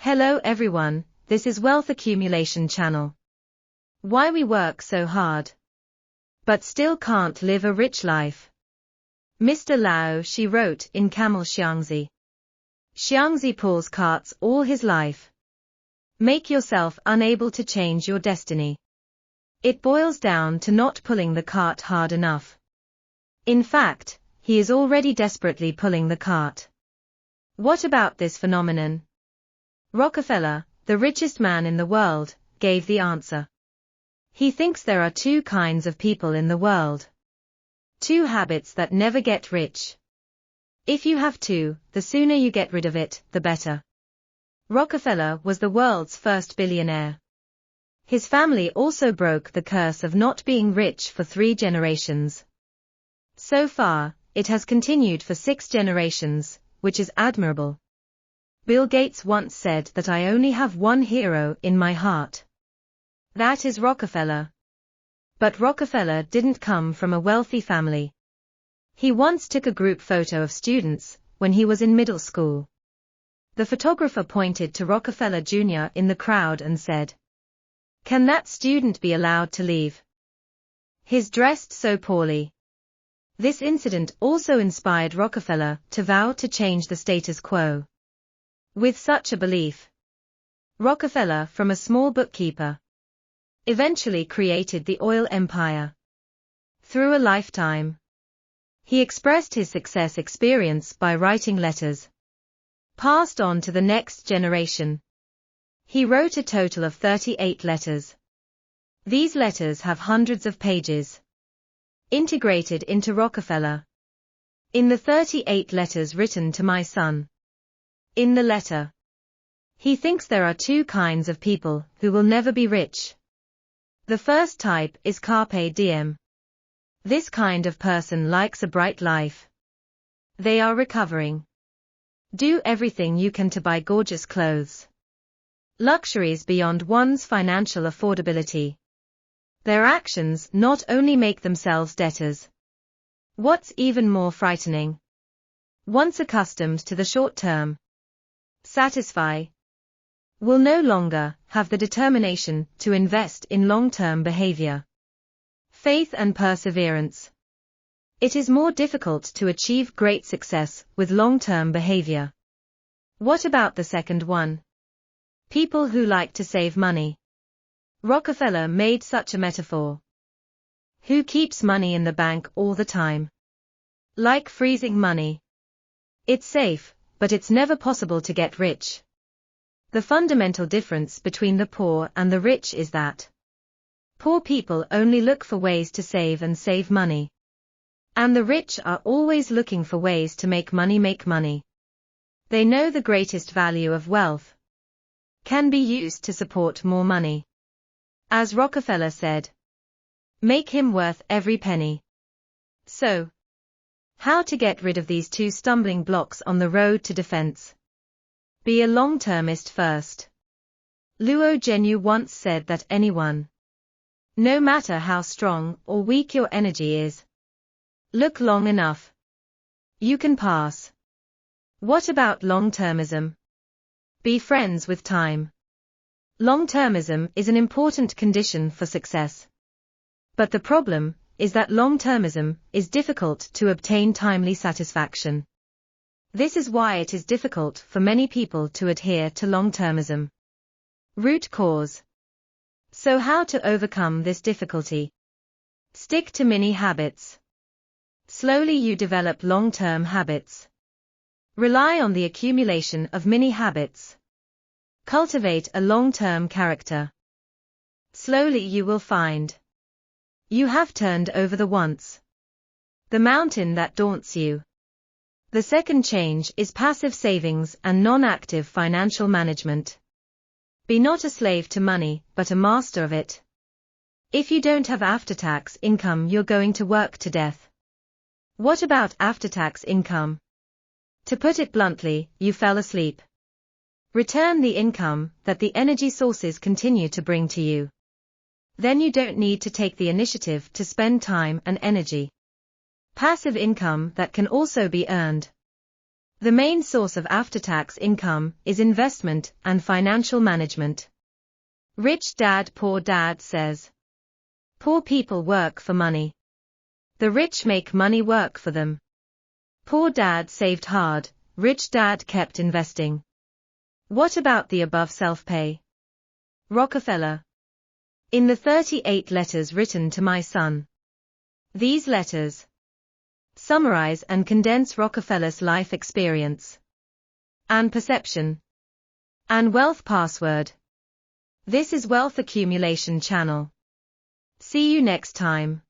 Hello everyone, this is Wealth Accumulation Channel. Why we work so hard, but still can't live a rich life. Mr. Lao Shi wrote in Camel Xiangzi. Xiangzi pulls carts all his life. Make yourself unable to change your destiny. It boils down to not pulling the cart hard enough. In fact, he is already desperately pulling the cart. What about this phenomenon? Rockefeller, the richest man in the world, gave the answer. He thinks there are two kinds of people in the world. Two habits that never get rich. If you have two, the sooner you get rid of it, the better. Rockefeller was the world's first billionaire. His family also broke the curse of not being rich for 3 generations. So far, it has continued for 6 generations, which is admirable. Bill Gates once said that I only have one hero in my heart. That is Rockefeller. But Rockefeller didn't come from a wealthy family. He once took a group photo of students when he was in middle school. The photographer pointed to Rockefeller Jr. in the crowd and said, "Can that student be allowed to leave? He's dressed so poorly." This incident also inspired Rockefeller to vow to change the status quo. With such a belief, Rockefeller, from a small bookkeeper, eventually created the oil empire. Through a lifetime, he expressed his success experience by writing letters, passed on to the next generation. He wrote a total of 38 letters. These letters have hundreds of pages, integrated into Rockefeller. In the 38 letters written to my son, in the letter, he thinks there are two kinds of people who will never be rich. The first type is carpe diem. This kind of person likes a bright life. They are recovering. Do everything you can to buy gorgeous clothes, luxuries beyond one's financial affordability. Their actions not only make themselves debtors. What's even more frightening? Once accustomed to the short-term satisfy, will no longer have the determination to invest in long-term behavior, faith and perseverance. It is more difficult to achieve great success with long-term behavior. What about the second one? People who like to save money. Rockefeller made such a metaphor. Who keeps money in the bank all the time? Like freezing money. It's safe, but it's never possible to get rich. The fundamental difference between the poor and the rich is that poor people only look for ways to save money. And the rich are always looking for ways to make money. They know the greatest value of wealth can be used to support more money. As Rockefeller said, make him worth every penny. So, how to get rid of these two stumbling blocks on the road to defense? Be a long-termist first. Luo Zhenyu once said that anyone, no matter how strong or weak your energy is, look long enough, you can pass. What about long-termism? Be friends with time. Long-termism is an important condition for success. But the problem is that long-termism is difficult to obtain timely satisfaction. This is why it is difficult for many people to adhere to long-termism. Root cause. So how to overcome this difficulty? Stick to mini habits. Slowly you develop long-term habits. Rely on the accumulation of mini habits. Cultivate a long-term character. Slowly you will find you have turned over the once the mountain that daunts you. The second change is passive savings and non-active financial management. Be not a slave to money, but a master of it. If you don't have after-tax income, you're going to work to death. What about after-tax income? To put it bluntly, you fell asleep. Return the income that the energy sources continue to bring to you. Then you don't need to take the initiative to spend time and energy. Passive income that can also be earned. The main source of after-tax income is investment and financial management. Rich Dad Poor Dad says, poor people work for money. The rich make money work for them. Poor dad saved hard, rich dad kept investing. What about the above self-pay? Rockefeller. In the 38 letters written to my son. These letters summarize and condense Rockefeller's life experience and perception and wealth password. This is Wealth Accumulation Channel. See you next time.